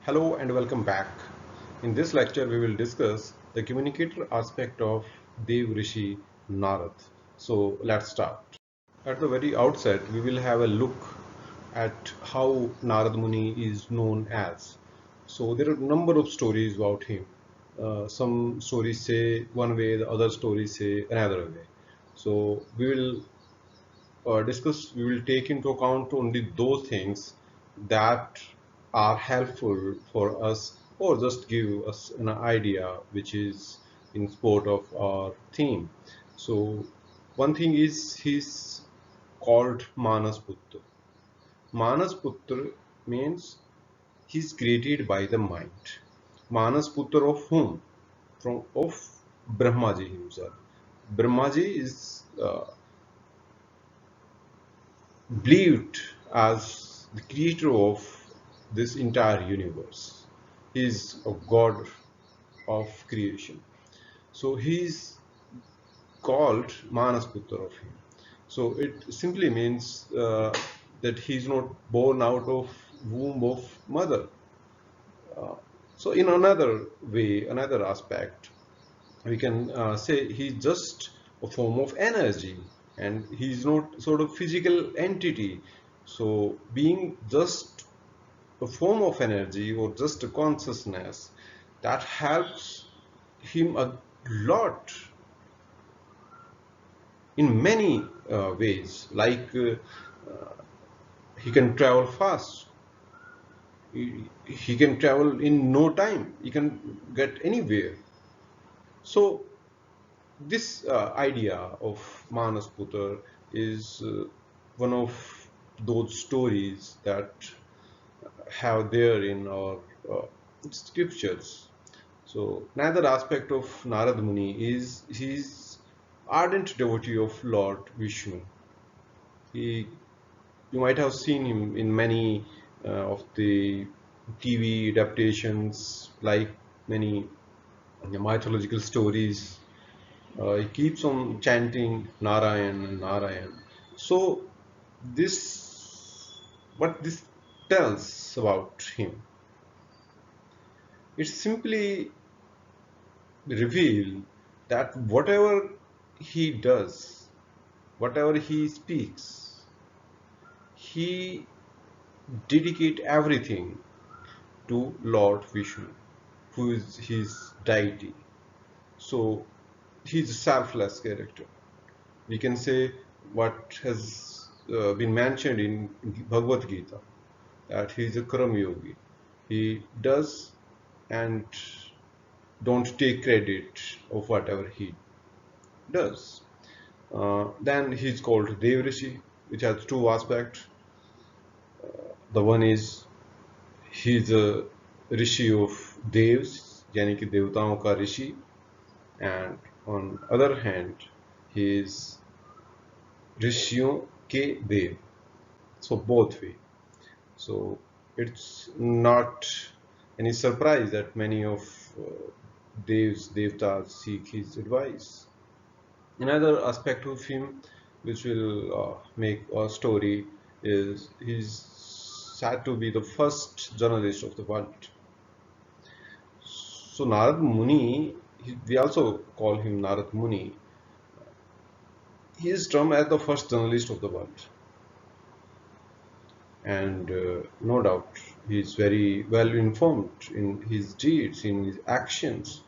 Hello and welcome back. In this lecture, we will discuss the communicator aspect of Dev Rishi Narad. So let's start. At the very outset, we will have a look at how Narad Muni is known as. So there are a number of stories about him. Some stories say one way, the other stories say another way. So we will take into account only those things that are helpful for us or just give us an idea which is in support of our theme. So one thing is he's called Manas Putra. Manas Putra means he's created by the mind. Manas Putra of whom? Of Brahmaji himself. Brahmaji is believed as the creator of this entire universe. He is a god of creation. So he is called Manasputra of him. So it simply means that he is not born out of womb of mother. Uh, so in another way, another aspect, we can say he's just a form of energy and he's not sort of physical entity. So being just a form of energy or just a consciousness, that helps him a lot in many ways, like he can travel fast, he can travel in no time, he can get anywhere. So this idea of Manas Putra is one of those stories that have there in our scriptures. So another aspect of Narad Muni is his ardent devotee of Lord Vishnu. He, you might have seen him in many of the TV adaptations, like many mythological stories. He keeps on chanting Narayan, Narayan. So what this tells about him, it simply reveals that whatever he does, whatever he speaks, he dedicate everything to Lord Vishnu, who is his deity. So he's a selfless character. We can say what has been mentioned in Bhagavad Gita, that he is a Karam Yogi. He does and don't take credit of whatever he does. Then he's called Dev Rishi, which has two aspects. The one is he's a rishi of devs, यानी कि देवताओं का ऋषि, and on other hand he is ऋषियों के देव, so both way. So it's not any surprise that many of devtas seek his advice. Another aspect of him which will make a story is he's said to be the first journalist of the world. So Narad Muni, we also call him Narad Muni. He is termed as the first journalist of the world, and no doubt he is very well informed in his deeds, in his actions,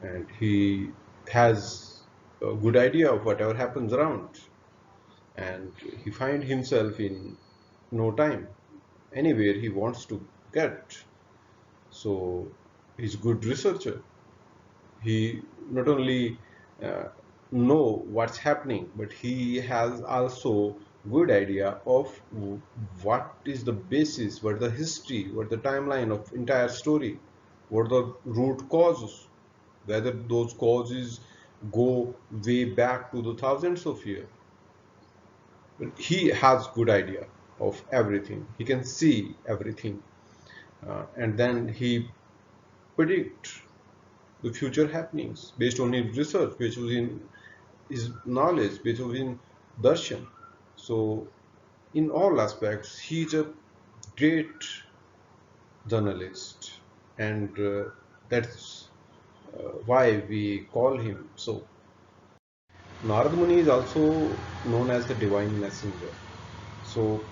and he has a good idea of whatever happens around, and he finds himself in no time anywhere he wants to get. So he's a good researcher. He not only uh, know what's happening, but he has also good idea of what is the basis, what the history, what the timeline of entire story, what the root causes, whether those causes go way back to the thousands of years. But he has good idea of everything. He can see everything, and then he predict the future happenings based on his research, based on his knowledge, based on his darshan. So in all aspects, he's a great journalist, and that's why we call him so. Narad Muni is also known as the divine messenger. So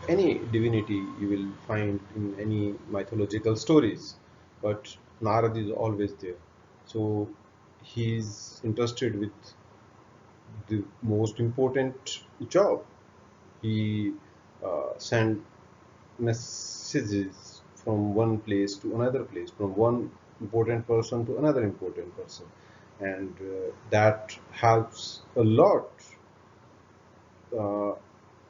any divinity you will find in any mythological stories, but Narad is always there. So he is interested with the most important job. He sent messages from one place to another place, from one important person to another important person, and that helps a lot. Uh,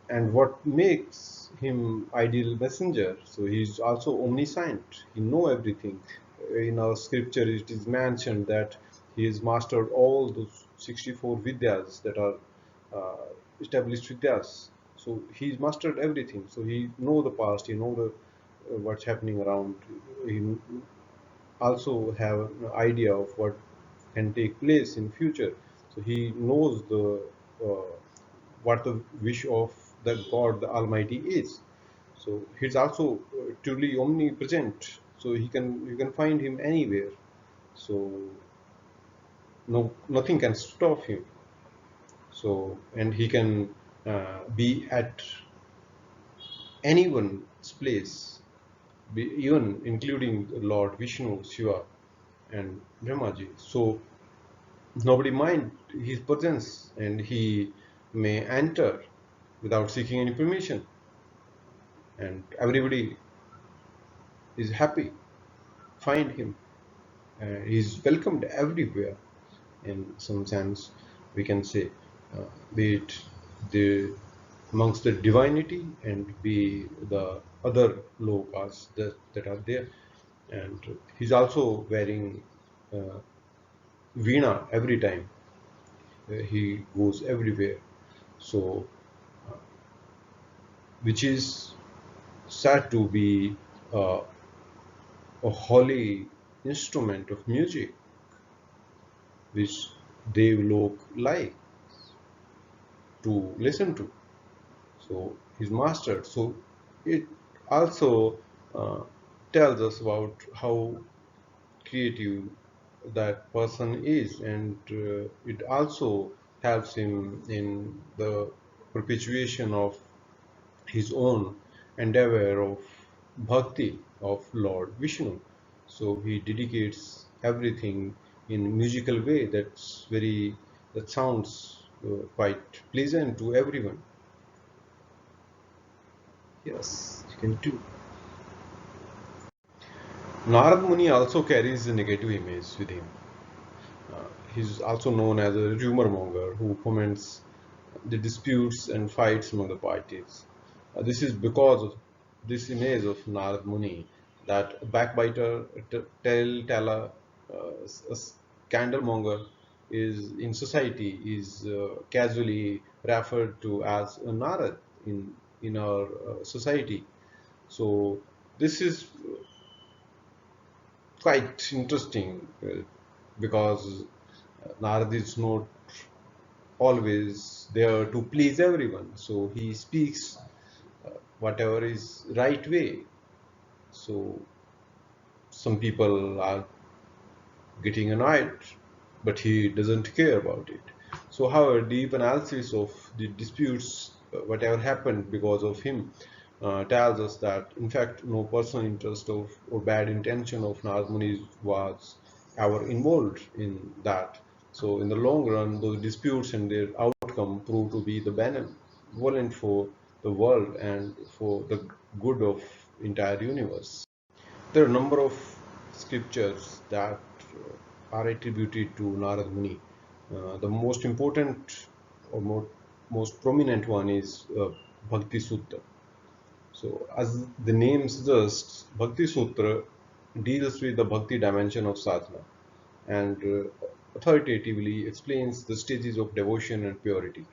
and what makes him ideal messenger? So he's also omniscient. He know everything. In our scripture, it is mentioned that he has mastered all those 64 vidyas that are established vidyas. So he's mastered everything. So he know the past. He know the what's happening around. He also have an idea of what can take place in future. So he knows the what the wish of the God the Almighty is. So he's also truly omnipresent. So you can find him anywhere. So nothing can stop him. So and he can be at anyone's place, even including Lord Vishnu, Shiva, and Brahmaji. So nobody mind his presence, and he may enter without seeking any permission, and everybody is happy. Find him. He's welcomed everywhere. In some sense, we can say, be it the amongst the divinity and be the other lokas that are there. And he's also wearing veena every time he goes everywhere. So, which is said to be uh, a holy instrument of music, which Devlok like to listen to. So he's mastered. So it also uh, tells us about how creative that person is, and it also helps him in the perpetuation of his own endeavor of bhakti of Lord Vishnu. So he dedicates everything in musical way that sounds quite pleasant to everyone. Yes, you can do. Narad Muni also carries a negative image with him. Uh, he's also known as a rumor monger who foments the disputes and fights among the parties. This is because of this image of Narad Muni, that a backbiter, a telltale, a scandalmonger is in society is casually referred to as a Narad in our society. So this is quite interesting because Narad is not always there to please everyone. So he speaks whatever is right way. So some people are getting annoyed, but he doesn't care about it. So, however, deep analysis of the disputes, whatever happened because of him, tells us that, in fact, no personal interest of or bad intention of Nazmuni was ever involved in that. So, in the long run, those disputes and their outcome proved to be the benevolent for the world and for the good of entire universe. There are a number of scriptures that are attributed to Narad Muni. The most important or most prominent one is Bhakti Sutra. So, as the name suggests, Bhakti Sutra deals with the Bhakti dimension of sadhana and authoritatively explains the stages of devotion and purity.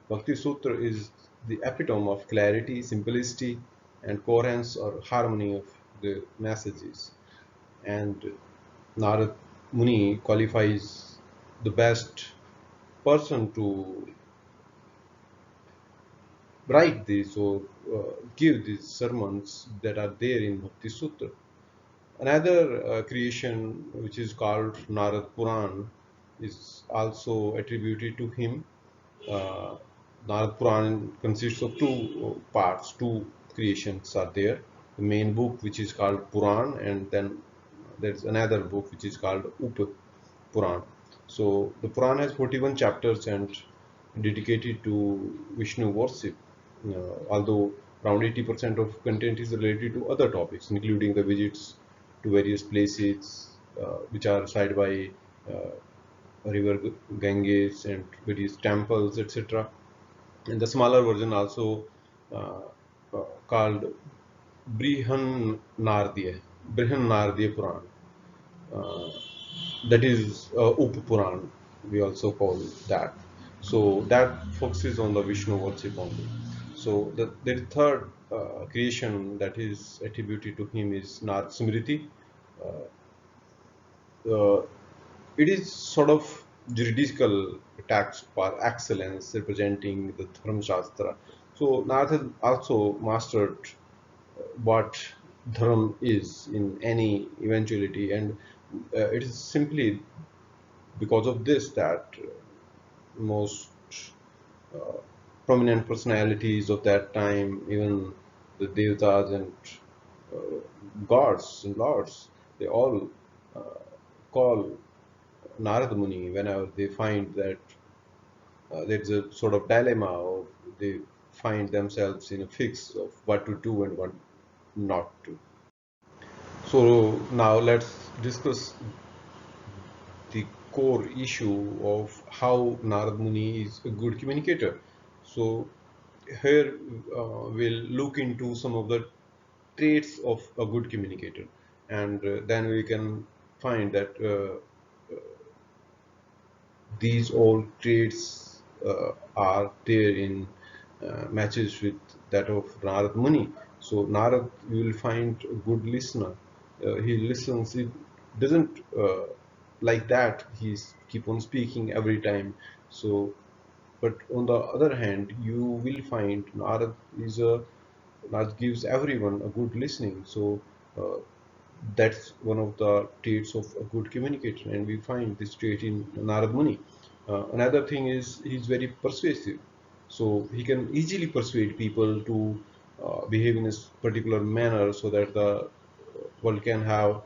Bhakti Sutra is the epitome of clarity, simplicity, and coherence or harmony of the messages. And Narad Muni qualifies the best person to write this or give these sermons that are there in Bhakti Sutra. Another creation, which is called Narad Puran, is also attributed to him. Uh, Narad Puran consists of two parts, two creations are there. The main book, which is called Puran, and then there's another book which is called Puran. So the Puran has 41 chapters and dedicated to Vishnu worship, although around 80% of content is related to other topics, including the visits to various places which are side by river Ganges and various temples, etc. And the smaller version also uh, called Brihan Nardiya Puran. Uh, that is Up Puran, we also call that. So that focuses on the Vishnu worship only. So the third creation that is attributed to him is Narad Smriti. Uh, it is sort of juridical text for excellence representing the Dharma Shastra. So Narad has also mastered what dharma is in any eventuality, and it is simply because of this that most uh, prominent personalities of that time, even the devatas and uh, gods and lords, they all uh, call Narad Muni whenever they find that there's a sort of dilemma, or they find themselves in a fix of what to do and what not to. So now let's discuss the core issue of how Narad Muni is a good communicator. So here we'll look into some of the traits of a good communicator, and then we can find that these all traits are there in matches with that of Narad Muni. So Narad, you will find a good listener. He listens. He doesn't like that. He's keep on speaking every time. So, but on the other hand, you will find Narad gives everyone a good listening. So uh, that's one of the traits of a good communicator, and we find this trait in Narad Muni. Another thing is he's very persuasive, so he can easily persuade people to behave in a particular manner so that the world can have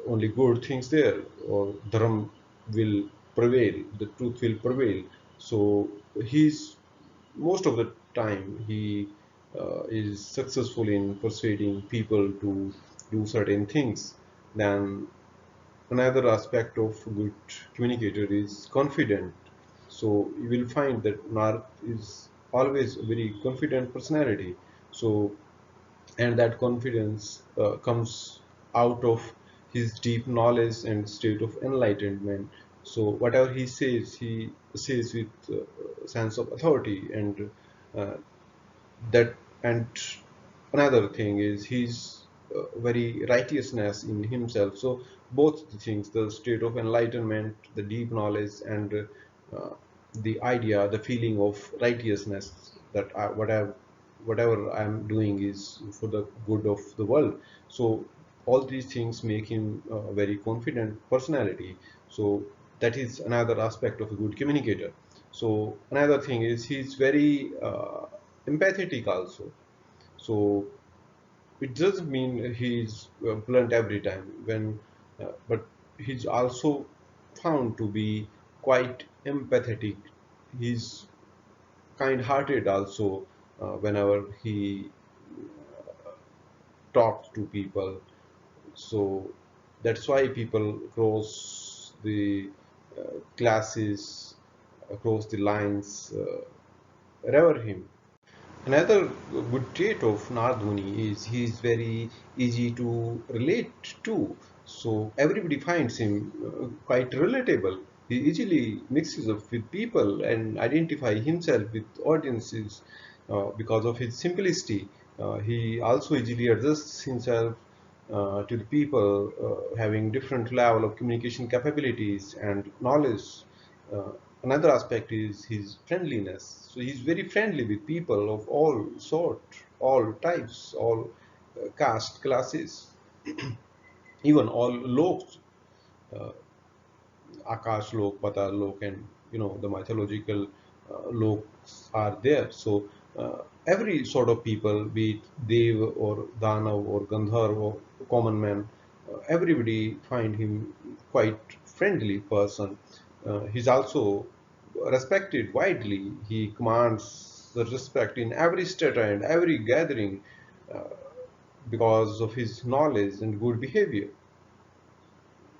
only good things there, or dharma will prevail, the truth will prevail. So he's most of the time he is successful in persuading people to do certain things. Then another aspect of a good communicator is confident. So you will find that Narth is always a very confident personality. So, and that confidence comes out of his deep knowledge and state of enlightenment. So whatever he says with sense of authority, and uh, that and another thing is he's very righteousness in himself. So both the things, the state of enlightenment, the deep knowledge, and the idea, the feeling of righteousness, that whatever I'm doing is for the good of the world. So all these things make him a very confident personality. So that is another aspect of a good communicator. So another thing is he's very empathetic also. So it doesn't mean he's blunt every time but he's also found to be quite empathetic. He's kind-hearted also whenever he talks to people. So that's why people cross the classes, across the lines, revere him. Another good trait of Nardhuni is he is very easy to relate to. So everybody finds him quite relatable. He easily mixes up with people and identify himself with audiences because of his simplicity. He also easily adjusts himself to the people having different level of communication capabilities and knowledge. Uh, Another aspect is his friendliness. So he's very friendly with people of all sort, all types, all caste, classes, even all loks, uh, Akash lok, Patal lok, and the mythological loks are there. So every sort of people, be it Dev or Danav or Gandharv or common man, everybody find him quite friendly person. He's also respected widely. He commands the respect in every state and every gathering uh, because of his knowledge and good behavior.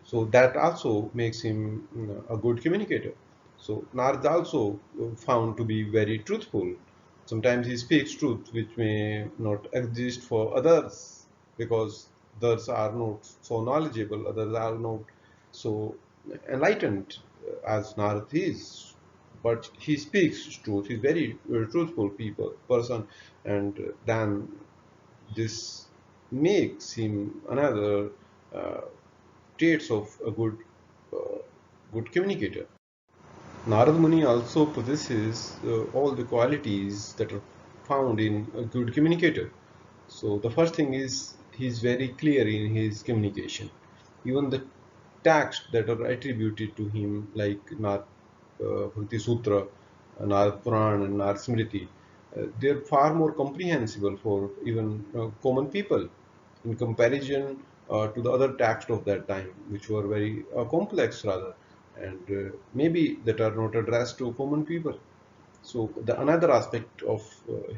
So that also makes him a good communicator. So Narad also found to be very truthful. Sometimes he speaks truth which may not exist for others because others are not so knowledgeable, others are not so enlightened as Narad is. But he speaks truth. He's very truthful person, and then this makes him another uh, traits of a uh, good communicator. Narad Muni also possesses all the qualities that are found in a good communicator. So the first thing is he's very clear in his communication. Even the texts that are attributed to him, like Bhakti Sutra, Narad Puran, and Narad Smriti, they're far more comprehensible for even common people in comparison to the other texts of that time, which were very complex rather, and maybe that are not addressed to common people. So the another aspect of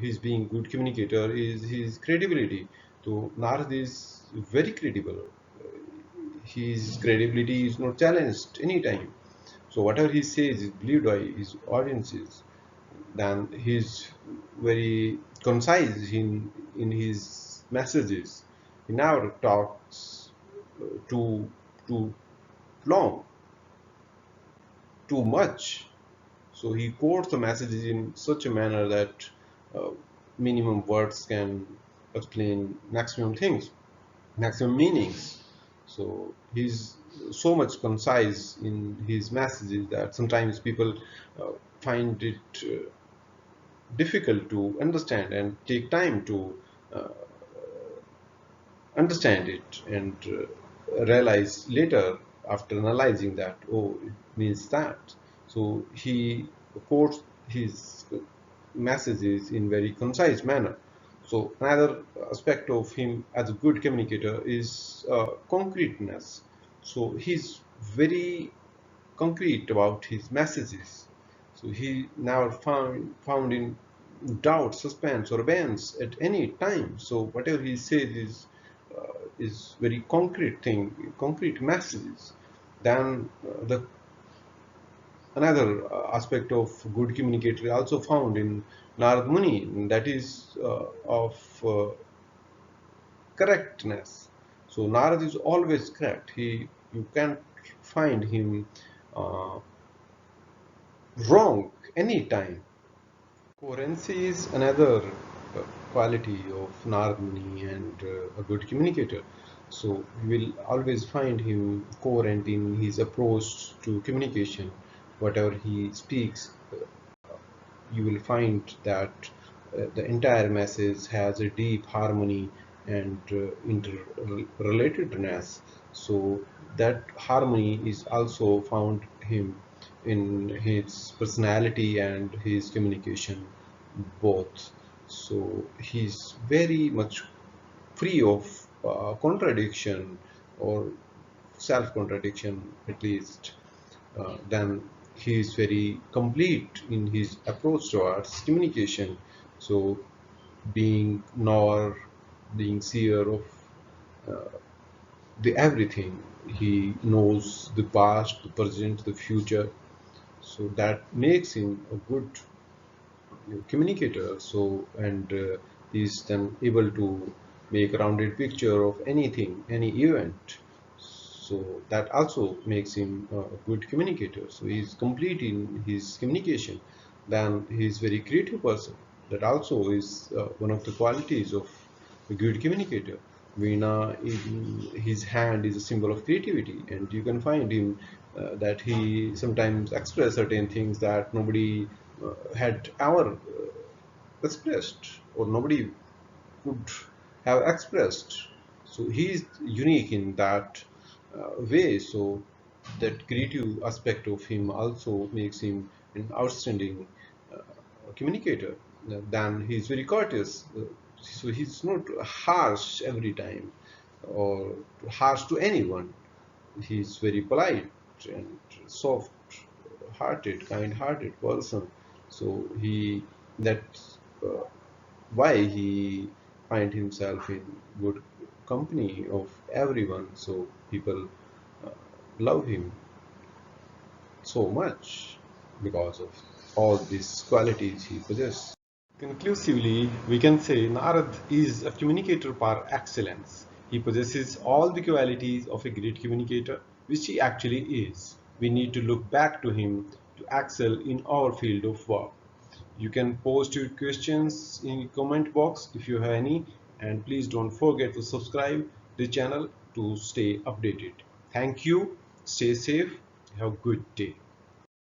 his being good communicator is his credibility. So Narad is very credible. His credibility is not challenged anytime. So whatever he says is believed by his audiences. Then he's very concise in his messages. He never talks too too long, too much. So he quotes the messages in such a manner that uh, minimum words can explain maximum things, maximum meanings. So he's so much concise in his messages that sometimes people find it difficult to understand and take time to uh, understand it and realize later after analyzing that, oh, it means that. So he quotes his messages in very concise manner. So another aspect of him as a good communicator is concreteness. So he's very concrete about his messages. So he never found in doubt, suspense, or abeyance at any time. So whatever he says is very concrete thing, concrete messages. Then the another aspect of good communicator also found in Narad Muni, and that is of correctness. So Narad is always correct. You can't find him uh, wrong anytime. Coherency is another quality of Narad Muni and a good communicator. So you will always find him coherent in his approach to communication. Whatever he speaks, you will find that the entire message has a deep harmony and interrelatedness. So that harmony is also found him in his personality and his communication both. So he's very much free of contradiction or self-contradiction at least. Then he is very complete in his approach towards communication. So being knower, being seer of the everything, he knows the past, the present, the future. So that makes him a good communicator. So and he's then able to make a rounded picture of anything, any event. So that also makes him a good communicator. So he's complete in his communication. Then he's very creative person. That also is one of the qualities of a good communicator. Veena in his hand is a symbol of creativity, and you can find him that he sometimes express certain things that nobody had ever expressed, or nobody could have expressed. So he is unique in that way. So that creative aspect of him also makes him an outstanding communicator. Then he's very courteous. So he's not harsh every time or harsh to anyone. He's very polite and soft-hearted, kind-hearted person. So that's uh, why he find himself in good company of everyone. So people uh, love him so much because of all these qualities he possesses. Conclusively, we can say Narad is a communicator par excellence. He possesses all the qualities of a great communicator, which he actually is. We need to look back to him to excel in our field of work. You can post your questions in the comment box if you have any, and please don't forget to subscribe the channel to stay updated. Thank you, stay safe, have a good day.